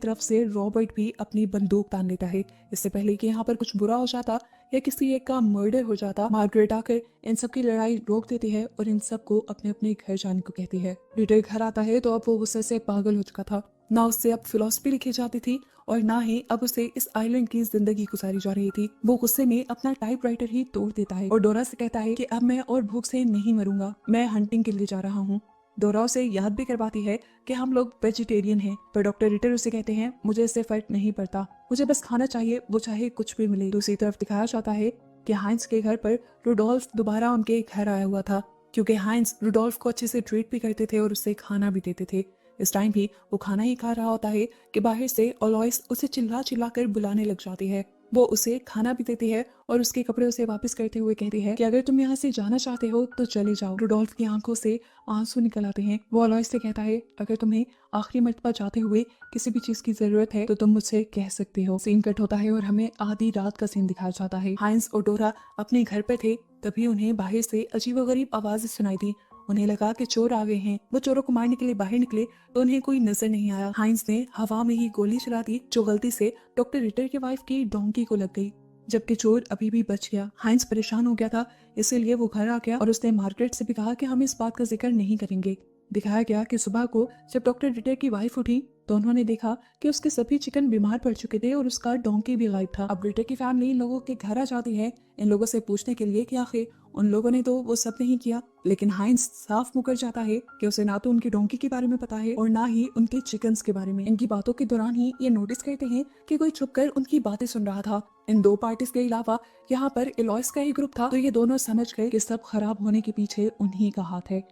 तरफ से रॉबर्ट भी अपनी बंदूक तान लेता है। इससे पहले कि यहाँ पर कुछ बुरा हो जाता या किसी एक का मर्डर हो जाता, मार्गरेट आकर इन सब की लड़ाई रोक देती है और इन सबको अपने अपने घर जाने को कहती है। पीटर घर आता है तो अब वो गुस्से से पागल हो चुका था। ना उससे अब फिलॉसफी लिखी जाती थी और ना ही अब उसे इस आइलैंड की जिंदगी गुजारी जा रही थी। वो गुस्से में अपना टाइपराइटर ही तोड़ देता है और डोरा से कहता है कि अब मैं और भूख से नहीं मरूंगा, मैं हंटिंग के लिए जा रहा हूँ। डोरा उसे याद भी करवाती है कि हम लोग वेजिटेरियन हैं, पर डॉक्टर रिटर उसे कहते हैं मुझे इससे फर्क नहीं पड़ता, मुझे बस खाना चाहिए, वो चाहे कुछ भी मिले। दूसरी तरफ दिखाया जाता है कि हाइंस के घर पर रुडोल्फ दोबारा उनके घर आया हुआ था, क्योंकि हाइंस रुडोल्फ को अच्छे से ट्रीट भी करते थे और उससे खाना भी देते थे। इस टाइम भी वो खाना ही खा रहा होता है कि बाहर से ओलॉइस उसे चिल्ला चिल्ला कर बुलाने लग जाती है। वो उसे खाना भी देती है और उसके कपड़े उसे वापस करते हुए कहती है कि अगर तुम यहाँ से जाना चाहते हो तो चले जाओ। रुडोल्फ की आंखों से आंसू निकल आते हैं। वो ओलॉइस से कहता है अगर तुम्हें आखिरी मर्तबा जाते हुए किसी भी चीज की जरूरत है तो तुम मुझसे कह सकते हो। सीन कट होता है और हमें आधी रात का सीन दिखाया जाता है। हाइंस और डोरा अपने घर पर थे, तभी उन्हें बाहर से अजीबोगरीब आवाजें सुनाई दी। उन्हें लगा कि चोर आ गए हैं। वो चोरों को मारने के लिए बाहर निकले तो उन्हें कोई नजर नहीं आया। हाइंस ने हवा में ही गोली चला दी जो गलती से डॉक्टर रिटर की वाइफ की डोंकी को लग गई, जबकि चोर अभी भी बच गया। हाइंस परेशान हो गया था, इसीलिए वो घर आ गया और उसने मार्गरेट से भी कहा कि हम इस बात का जिक्र नहीं करेंगे। दिखाया गया कि सुबह को जब डॉक्टर रिटर की वाइफ उठी तो उन्होंने देखा कि उसके सभी चिकन बीमार पड़ चुके थे और उसका डोंकी भी गायब था। अब रिटर की फैमिली इन लोगों के घर आ जाती है इन लोगों से पूछने के लिए कि आखिर उन लोगों ने तो वो सब नहीं किया, लेकिन हाइंस साफ मुकर जाता है कि उसे ना तो उनकी डोंकी के बारे में पता है और ना ही उनके चिकन्स के बारे में। इनकी बातों के दौरान ही ये नोटिस करते हैं कि कोई छुपकर उनकी बातें सुन रहा था। इन दो पार्टीज के अलावा यहाँ पर एलॉयस का ही ग्रुप था, तो ये दोनों समझ गए कि सब खराब होने के पीछे उन्हीं का हाथ है।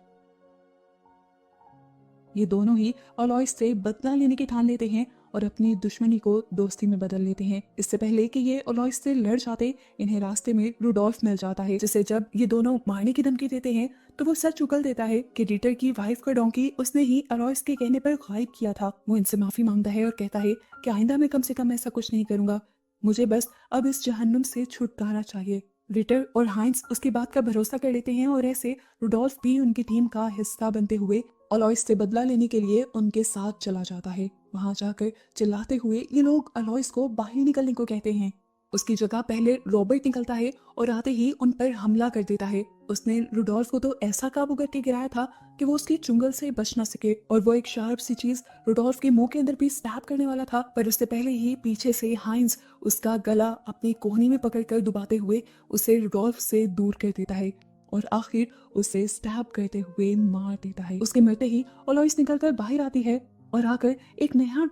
ये दोनों ही अलॉयस से बदला लेने की ठान लेते हैं और अपनी दुश्मनी को दोस्ती में बदल लेते हैं। इससे पहले कि ये अलॉयस से लड़ जाते, इन्हें रास्ते में रुडोल्फ मिल जाता है, जिसे जब ये दोनों मारने की धमकी देते हैं तो वो सच उगल देता है कि रिटर की वाइफ का डोंकी उसने ही अलॉयस के कहने पर गायब किया था। वो इनसे माफी मांगता है और कहता है कि आइंदा मैं कम से कम ऐसा कुछ नहीं करूंगा, मुझे बस अब इस जहन्नुम से छुटकारा चाहिए। रिटर और हाइंस उसकी बात का भरोसा कर लेते हैं और ऐसे रुडोल्फ भी उनकी टीम का हिस्सा बनते हुए अलॉयस से बदला लेने के लिए उनके साथ चला जाता है। वहां जाकर चिल्लाते हुए ये लोग अलॉयस को बाहर निकलने को कहते हैं। उसकी जगह पहले रॉबर्ट निकलता है और आते ही उन पर हमला कर देता है। उसने रुडोल्फ को तो ऐसा काबू करके गिराया था कि वो उसकी चुंगल से बच ना सके और वो एक शार्प सी चीज रुडोल्फ के मुंह के अंदर भी स्टैब करने वाला था, पर उससे पहले ही पीछे से हाइंस उसका गला अपनी कोहनी में पकड़कर दुबाते हुए उसे रुडोल्फ से दूर कर देता है और आखिर उसे स्टैब करते हुए मार देता है। उसके मरते ही ओलॉइस निकलकर बाहर आती है और आकर एक नया